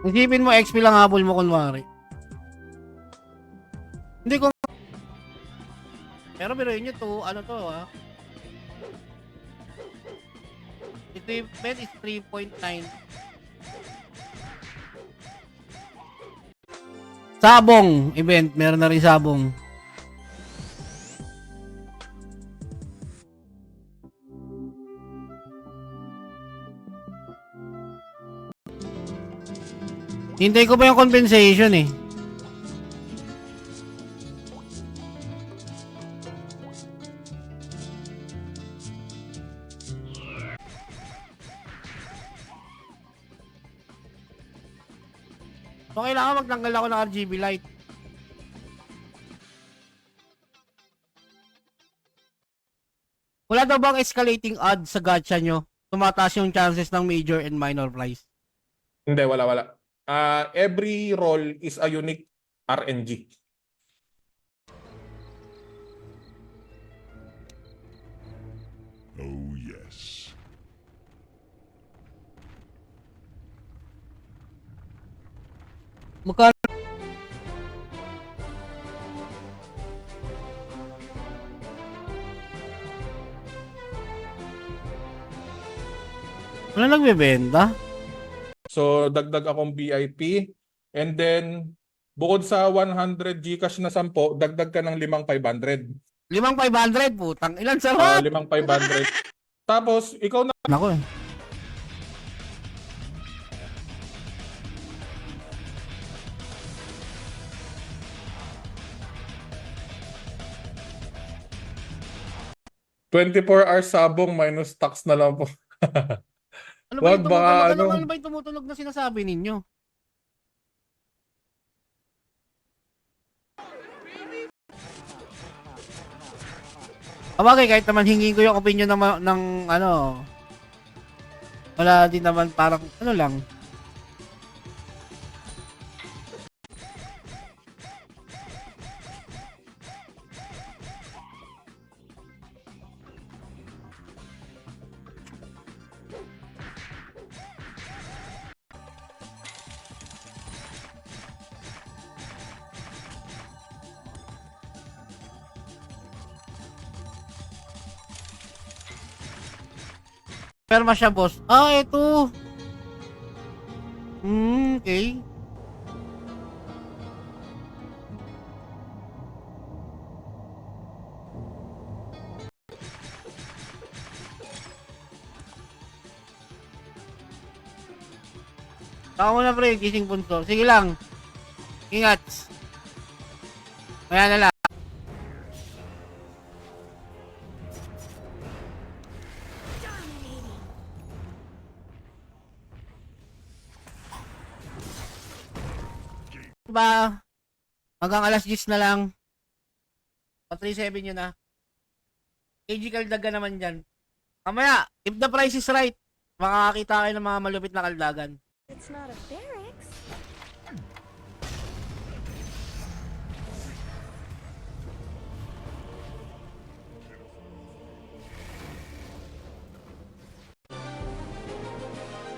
Isipin mo, XP lang habol mo kunwari. Hindi ko... Pero biruin nyo to, ano to ha? Equipment is 3.9. Sabong event, meron na rin sabong. Hintay ko pa yung compensation eh. So kailangan magtanggal ako ng RGB light. Wala daw bang escalating odds sa gacha nyo? Tumataas yung chances ng major and minor prize. Hindi, wala. Every role is a unique RNG. Oh, yes. Magkano? Wala nagbebenta? So, dagdag akong VIP. And then, bukod sa 100 Gcash na 10, dagdag ka ng 5,500. 5,500 putang. Ilan sa lahat? 5,500. Tapos, ikaw na. Nako eh. $24 sabong minus tax na lang po. Ano ba Wag yung baka tumutunog? ano. Ano ba yung tumutunog na sinasabi ninyo? Abagay, kahit naman hingin ko yung opinion ng ano, wala din naman parang ano lang. Perma siya, boss. Ah, eto. Okay. Ako na pre, gising punto. Sige lang. Ingat. Kaya na lang. Diba? Hanggang alas 10 na lang. Pa 3-7 yun na. KG kaldagan naman dyan. Kamaya, if the price is right, makakakita kayo ng mga malupit na kaldagan. It's not a barracks.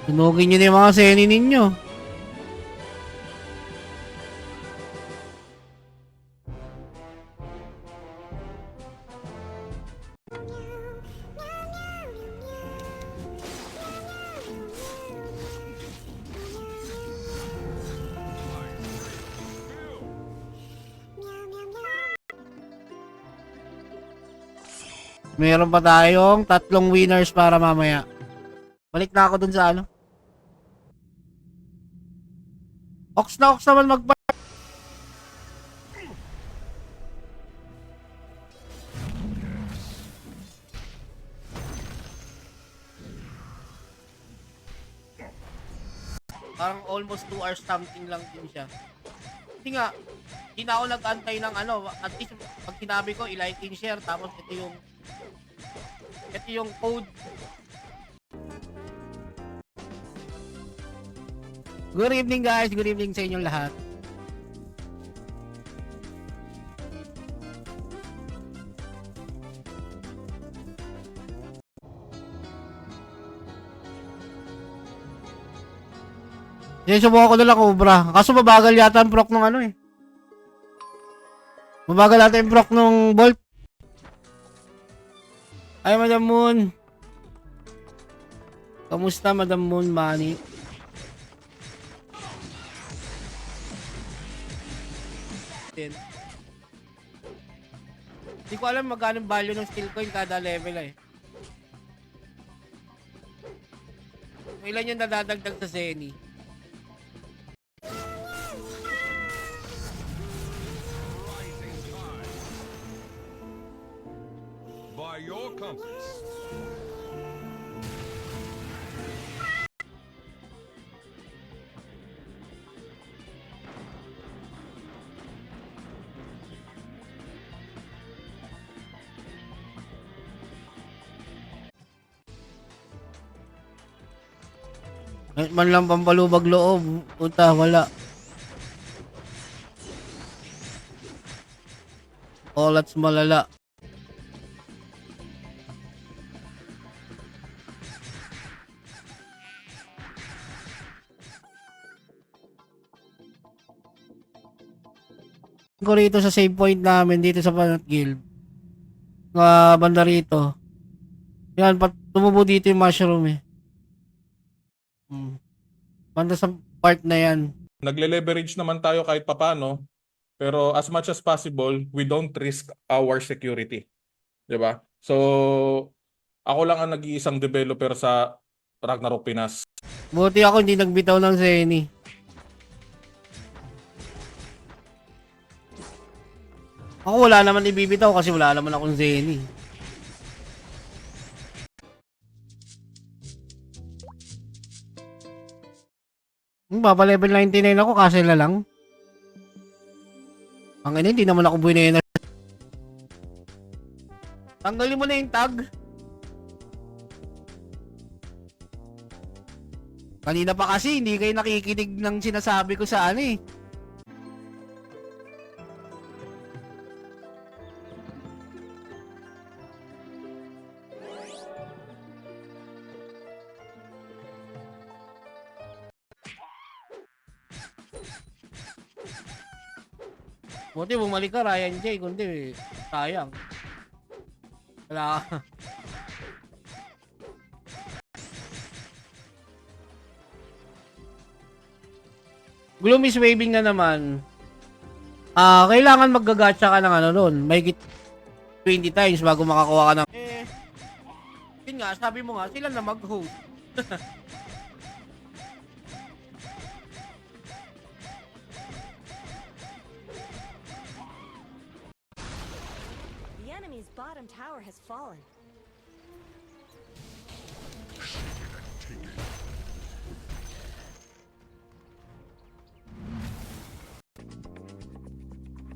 Tunugin nyo na yung mga seni ninyo. Meron pa tayong 3 winners para mamaya. Balik na ako dun sa ano. Ox naman magpa... Parang almost 2 hours something lang din siya. Hindi nga, hindi na ako nag-antay ng ano, at least pag sinabi ko, i-like and share, tapos ito yung code. Good evening guys, good evening sa inyong lahat. Sinusubukan ko na lang Cobra. Kaso mabagal yata ang proc ng ano eh. Mabagal yata yung proc ng Bolt. Ay, Madam Moon. Kamusta, Madam Moon, Manny? Hindi ko alam magkano value ng skill coin kada level eh. Ilan yung nadadagdag sa Zenny? By your compass. Kahit man lang pampalubag loob. Puta, wala. Olats malala. Ko rito sa save point namin dito sa Banat Guild. Banda rito. Yan, tumubo dito yung mushroom eh. Banda sa part na yan. Nagle-leverage naman tayo kahit papano, pero as much as possible, we don't risk our security. 'Di ba? So, ako lang ang nag-iisang developer sa Ragnarok Pinas. Buti ako hindi nagbitaw ng Zenny. Ako wala naman ibibitaw kasi wala naman akong Zenny. Baba level 99 ako kasi na lang. Ang ina, hindi naman ako buwinena. Tanggalin mo na yung tag. Kanina pa kasi hindi kayo nakikinig ng sinasabi ko sa ano eh. Buti bumalik ka Ryan J, kundi sayang. Wala ka. Gloom is waving na naman. Kailangan maggagacha ka ng ano nun. May 20 times bago makakuha ka ng... Yun nga, sabi mo nga, sila na mag-host. The enemy's bottom tower has fallen.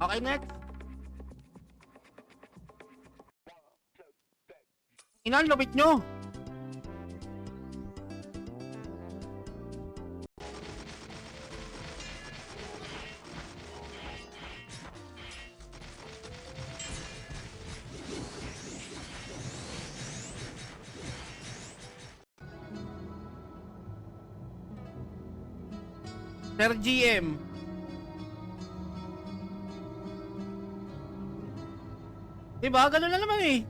Okay, next. Inan, lupit nyo. Sir GM. Diba? Ganun na naman eh.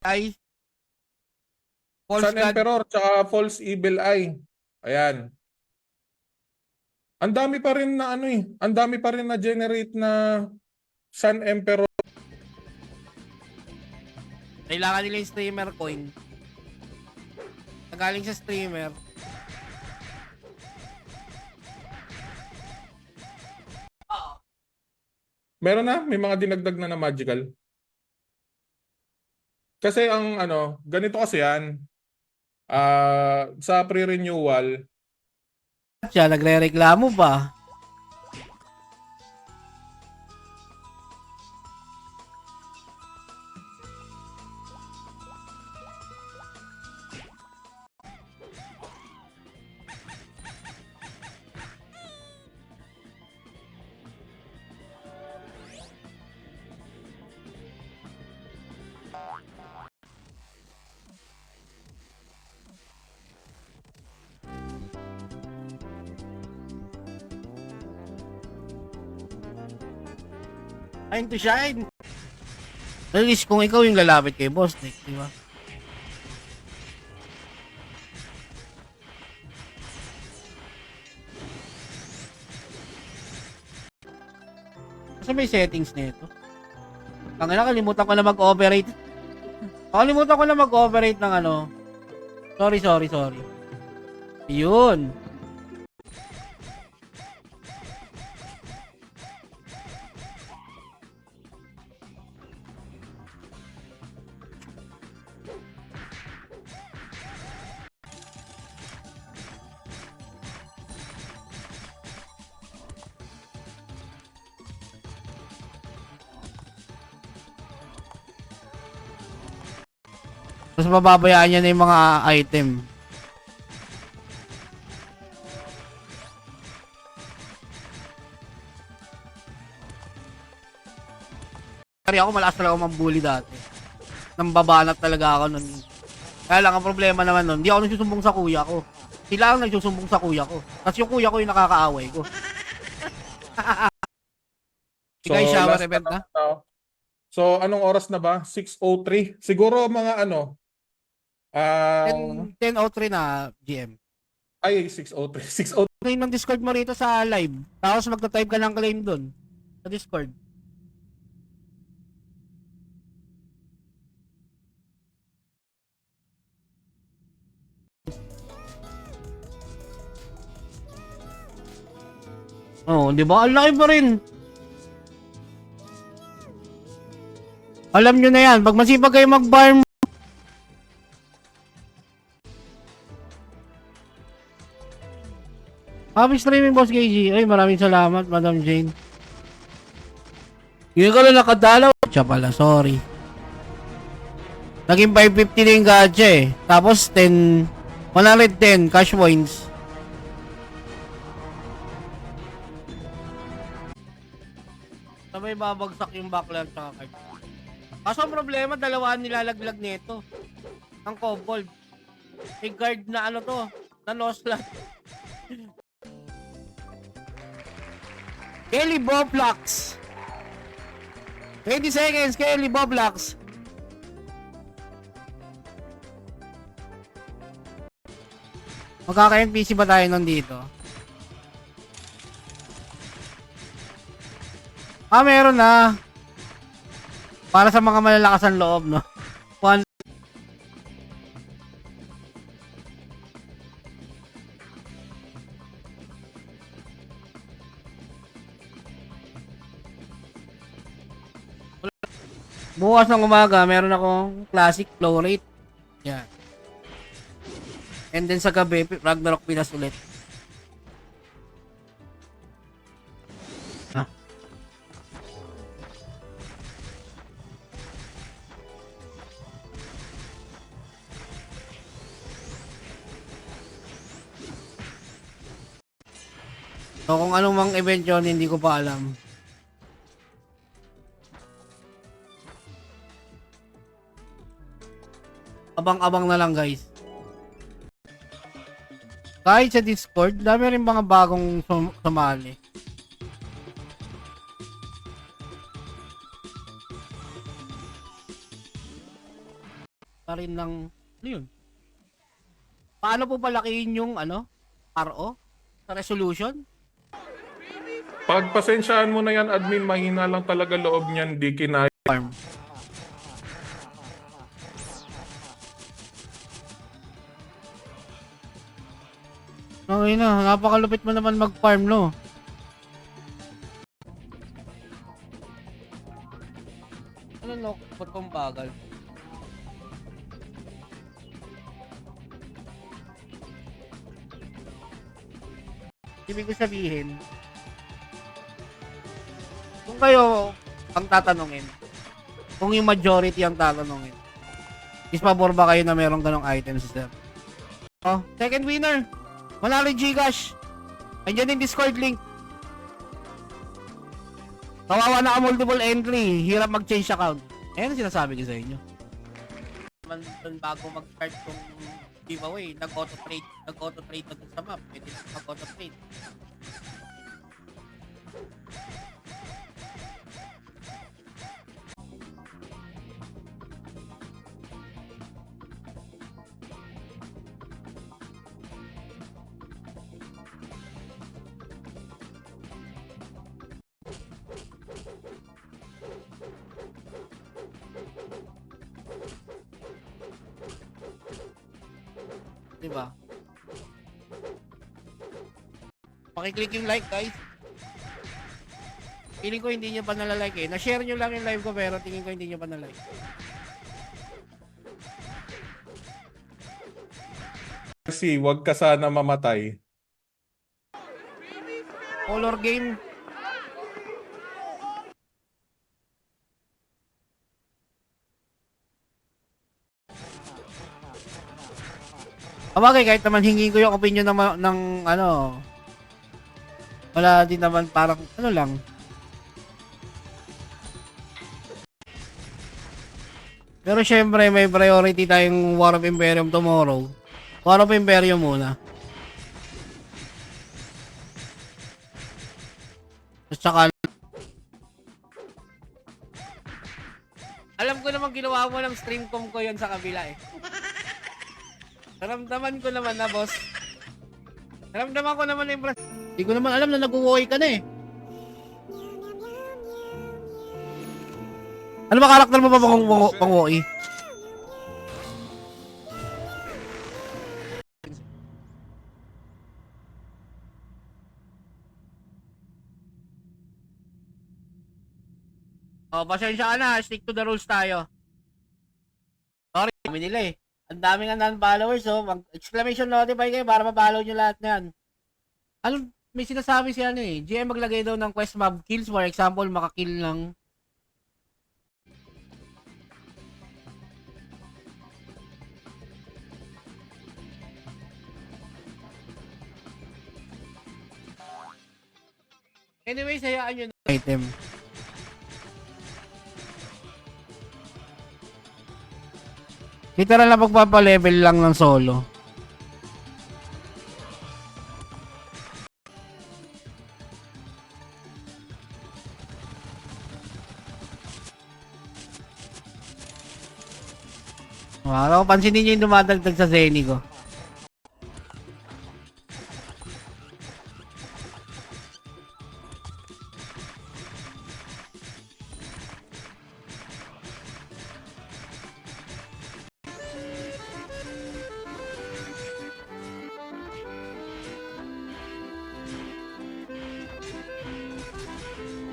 Ay. False Sun God. Emperor tsaka False Evil Eye. Ayan. Ang dami pa rin na ano eh. Ang dami pa rin na generate na Sun Emperor. Kailangan nila yung streamer coin. Nagaling sa streamer. Meron na, may mga dinagdag na magical. Kasi ang ano, ganito kasi yan. Sa pre-renewal, Siya, nagre-reklamo pa. Time to shine. At least kung ikaw yung lalapit kay Boss Nick, di ba? Kasi may settings nito. Ang nakalimutan ko na mag-operate. Nakalimutan ko na mag-operate ng ano. Sorry. Yun. Tapos mababayaan niya na yung mga item. Kaya ako malakas talaga mambully dati. Nambabanat talaga ako nun. Kaya lang ang problema naman nun, hindi ako nagsusumbong sa kuya ko. Sila ang nagsusumbong sa kuya ko. Kasi yung kuya ko yung nakakaaway ko. Guys, shower last event na? So, anong oras na ba? 6:03? Siguro mga ano? 10:03 na GM. Ay, 6:03. 6:03. Claim ng Discord mo rito sa live. Tapos magta-type ka ng claim dun. Sa Discord. Oh, di ba? Ang laki pa rin. Alam nyo na yan. Pag masipag kayo mag-farm. Happy streaming, Boss KG. Ay, maraming salamat, Madam Jane. Yun ka lang nakadalaw. Siya pala, sorry. Naging 550 na yung gacha eh. Tapos 110 cash points. Sabay babagsak yung backler tsaka card. Kaso ang problema, dalawa nilalaglag nito. Ang kobold. May guard na ano to, na no slot. Kelly Boblox. 20 seconds, Kelly Boblox. Magkaka-NPC ba tayo nandito? Meron na. Para sa mga malalakas ang loob, no? One. Bukas ng umaga, meron akong classic flow rate. Yan. And then sa gabi, Ragnarok Pinas ulit. So kung anong mang event yun, hindi ko pa alam. Abang-abang na lang, guys. Kahit sa Discord, dami rin mga bagong sumali. Pa rin ng, ano yun? Paano po palakihin yung, RO? Sa resolution? Pagpasensyahan mo na yan, admin, mahina lang talaga loob niyan, di kinaya. Farm. Okay na, napakalupit mo naman mag-farm, no? Ano, no? Ba't kong bagal? Ibig ko sabihin, kung kayo ang tatanungin, kung yung majority ang tatanungin, is pabor ba kayo na merong ganong items, sir? Oh, second winner! Manalo yung Gcash! Andiyan yung Discord link. Kawawa na ka multiple entry, hirap mag-change account. Ayan ang sinasabi ko sa inyo. Doon bago mag-start tong giveaway, nag-auto-trade na dun sa map. Pwede mag-auto-trade. Di ba? Pakiclick yung like, guys. Feeling ko hindi nyo pa nalalike eh. Na-share nyo lang yung live ko pero tingin ko hindi nyo pa nalalike. Kasi wag ka sana mamatay. Color game. Kabagay, kahit naman hingin ko yung opinion ng ano, wala din naman parang ano lang. Pero syempre may priority tayong War of Imperium tomorrow. War of Imperium muna. At saka alam ko naman ginawa mo ng streamcom ko yon sa kabila eh. Naramdaman ko naman na, boss. Naramdaman ko naman na impress. Hindi ko naman alam na nag-uwi ka na eh. Ano ba karakter mo pa pang-uwi? Oh, pasensya ka na. Stick to the rules tayo. Sorry, kami nila eh. Ang daming non-followers, oh. Exclamation notify kayo para ma-follow nyo lahat na yan. Ano, may sinasabi siya ano eh. GM maglagay daw ng quest mob kills. For example, makakill ng anyways, hayaan nyo na item. Literal na pagpapalevel lang ng solo. Wow, pansinin niyo yung dumadagdag sa Zenny ko.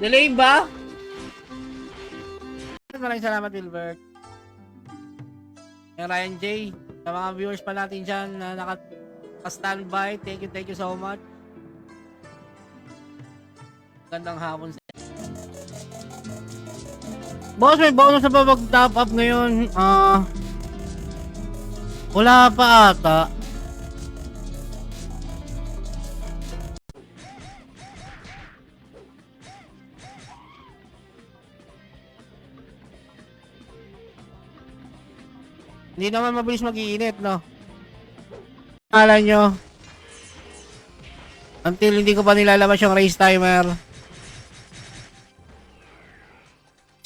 Delay ba? Maraming salamat, Wilbert. Yung Ryan J. Sa mga viewers pa natin dyan na naka-standby. Thank you so much. Gandang hapon sa boss, may bonus na ba mag-top up ngayon? Wala pa ata. Hindi naman mabilis mag-iinit, no? Akala nyo, until hindi ko pa nilalabas yung race timer.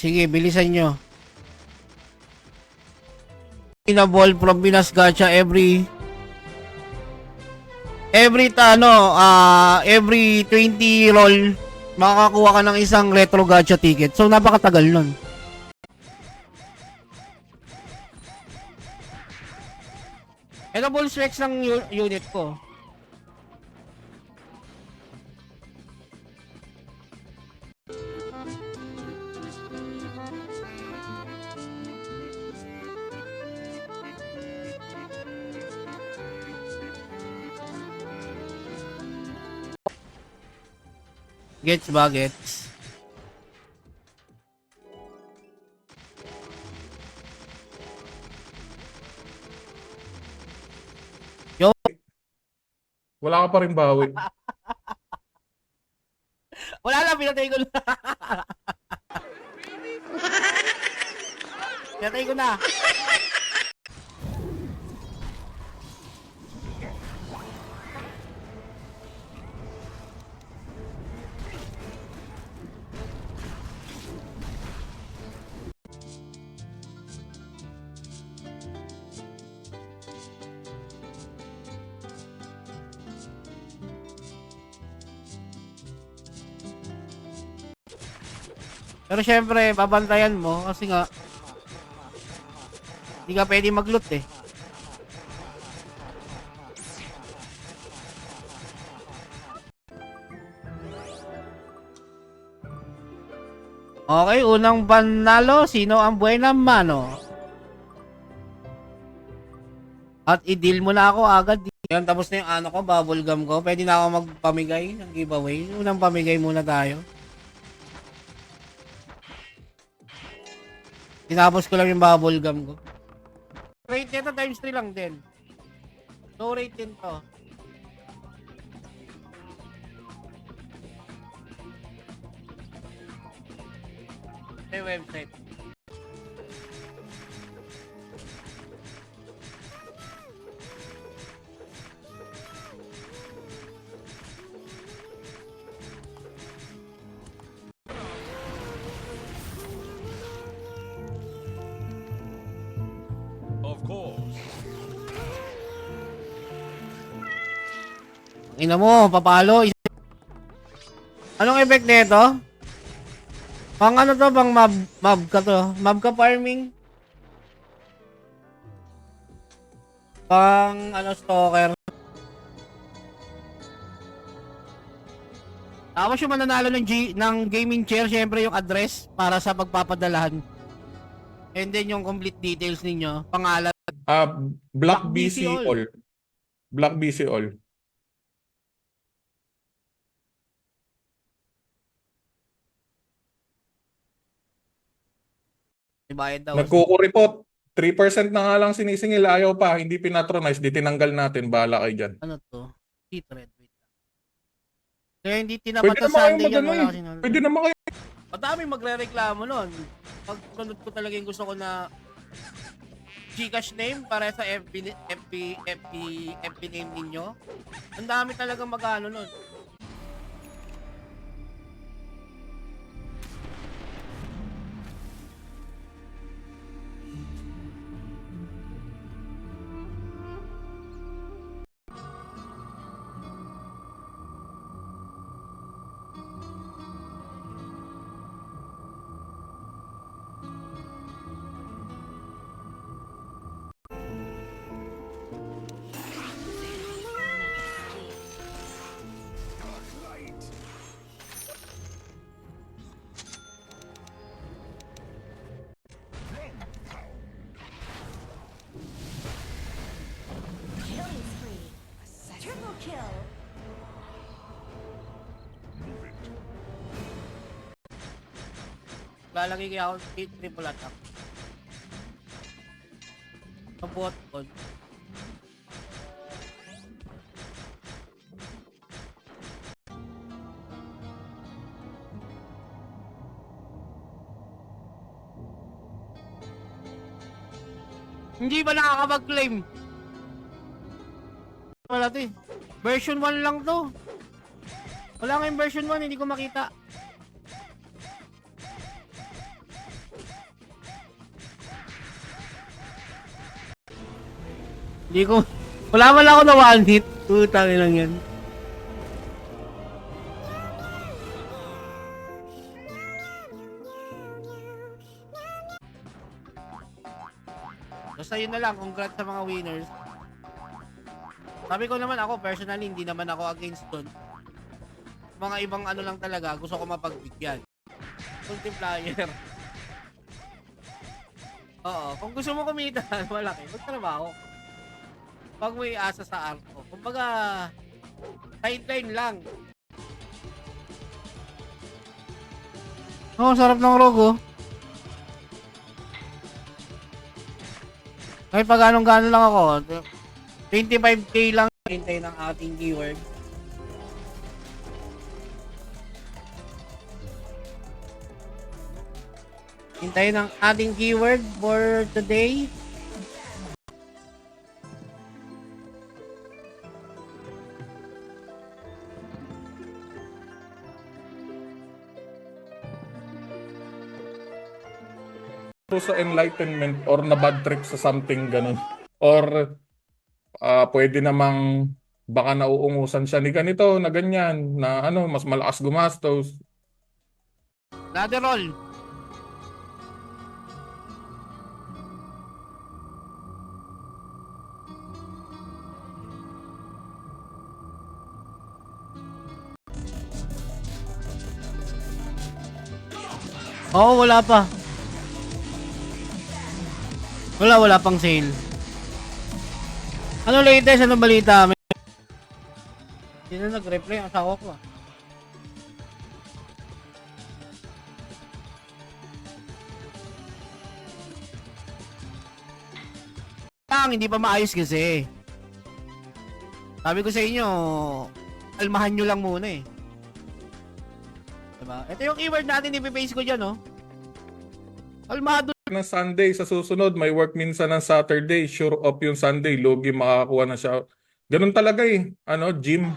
Sige, bilisan nyo. Inabol from Pinas Gacha every 20 roll makakakuha ka ng isang retro gacha ticket. So napakatagal nun. Ito full specs ng unit ko. Gets ba? Gets. Wala ka pa rin bawi. Wala lang, pinatay ko na. Pinatay ko na. Pero syempre, babantayan mo kasi nga hindi ka pwede mag-loot eh. Okay, unang panalo. Sino ang buena mano? At i-deal mo na ako agad. Yan, tapos na yung ano ko, bubble gum ko. Pwede na ako magpamigay ng giveaway. Unang pamigay muna tayo. Tinapos ko lang yung bubble gum ko. Rate nito times 3 lang din. Low rate din to. May website. Of course. Ina mo, papalo. Anong effect nito? Pang ano to, pang mob ka to. Mob ka farming. Pang ano, stalker. Tapos yung mananalo ng gaming chair, syempre yung address para sa pagpapadalahan. And then yung complete details ninyo, pangalan. Black Black BC BC all. all. Black BC all. Ibayad daw. Nagkukuripot. 3% na nga lang sinisingil, ayaw pa, hindi pinatronize, di tinanggal natin, bahala kayo dyan. Ano to? Secret. Wait lang. Kaya hindi Pwede tinapat sa naman kayo Sunday yan. magano Wala eh. kasi nun. Pwede naman kayo. Madaming magre-reklamo nun. Pag sunod ko talaga yung gusto ko na Gcash name para sa FB name ninyo. Ang dami talaga mag-ano nun. Killing spree. Triple kill. Lalagay kaya ako triple attack. Sa bot pod. Hindi ba nakakapag-claim? Wala to eh. Version 1 lang to. Wala nga yung version 1, hindi ko makita. Hindi ko... Wala man ako na one hit. Putang lang yan. Basta yun na lang. Congrats sa mga winners. Sabi ko naman ako, personally, hindi naman ako against dun. Mga ibang ano lang talaga, gusto ko mapagbigyan. Multiplier. Oo, kung gusto mo kumita, malaki, magtrabaho. Pag may asa sa arko. Kumbaga, sideline lang. Oh, sarap ng rogo. Kahit pag anong-gano'n lang ako, 25k lang hintay ng ating keyword. Hintayin ng ating keyword for today. Sa enlightenment or na bad trip sa something ganun. Or pwede namang baka nauungusan siya ni ganito na ganyan na ano mas malakas gumastos. Ladder roll. Oo, wala pa. Wala pang sale. Ano latest? Ano balita? Hindi na nag-reply ang asawa ko. Hindi pa maayos kasi. Sabi ko sa inyo, almahan nyo lang muna eh. Diba? Ito yung keyword natin, ipipaste ko dyan, oh. Almado. ng Sunday sa susunod, may work minsan ng Saturday, sure off yung Sunday, logi makakakuha na siya. Ganun talaga eh, ano, gym.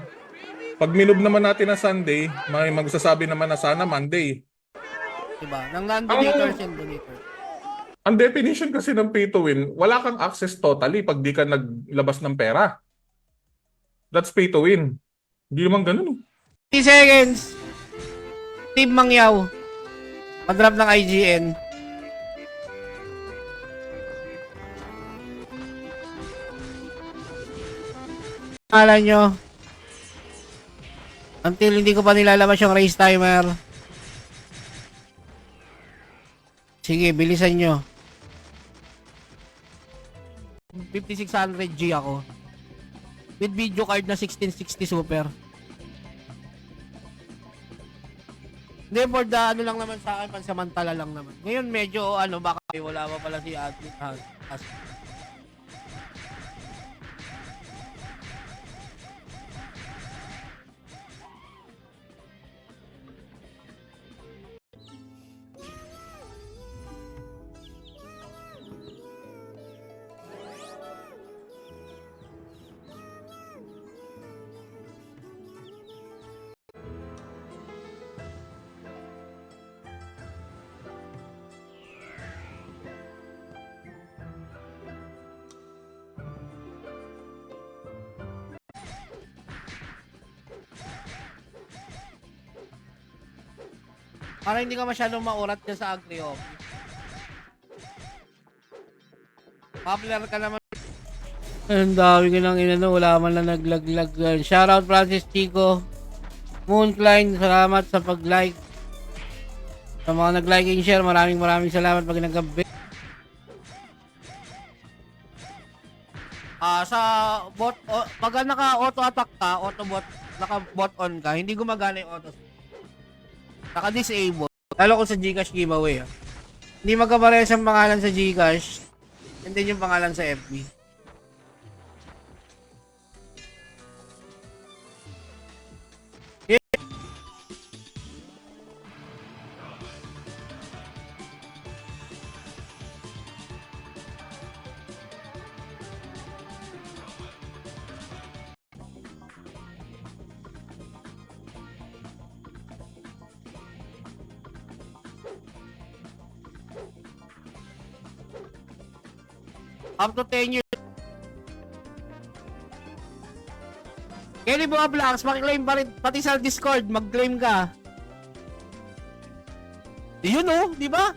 Pag minob naman natin na Sunday, may magsasabi naman na sana Monday. Diba? Ng non-donators and donators. Ang definition kasi ng pay to win, wala kang access totally pag di ka naglabas ng pera. That's pay to win. Hindi naman ganun. 3 seconds. Team Mangyaw. Padrop ng IGN. Pangalan nyo. Until hindi ko pa nilalabas yung race timer. Sige, bilisan nyo. 5600G ako. With video card na 1660 Super. Hindi, for the ano lang naman sa akin, pansamantala lang naman. Ngayon medyo ano, baka wala pa pala si admin. Para hindi ka masyadong maurat dyan sa agri-office. Popular ka naman. Ang dami ko nang inano, wala man lang naglaglag. Shoutout Francis Chico. Mooncline, salamat sa pag-like. Sa mga nag-like and share, maraming salamat pag nag-gabi. Sa bot, pag naka-auto attack ka, auto bot, naka-bot on ka, hindi gumagana yung auto. Naka-disable. Lalo kung sa Gcash giveaway. Hindi magkaparehas ang pangalan sa Gcash and then yung pangalan sa FB. Up to 10 years. Kelly Bunga Blacks, makiklaim pa rin, pati sa Discord, mag-claim ka. Yun oh, di ba?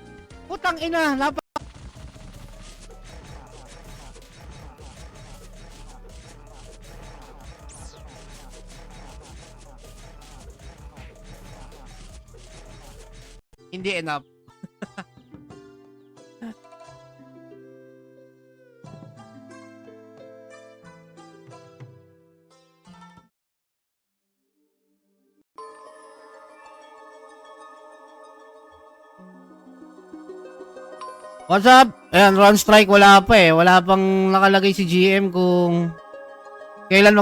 Putang ina, hindi enough. What's up? Ayan, run strike wala pa eh. Wala pang nakalagay si GM kung kailan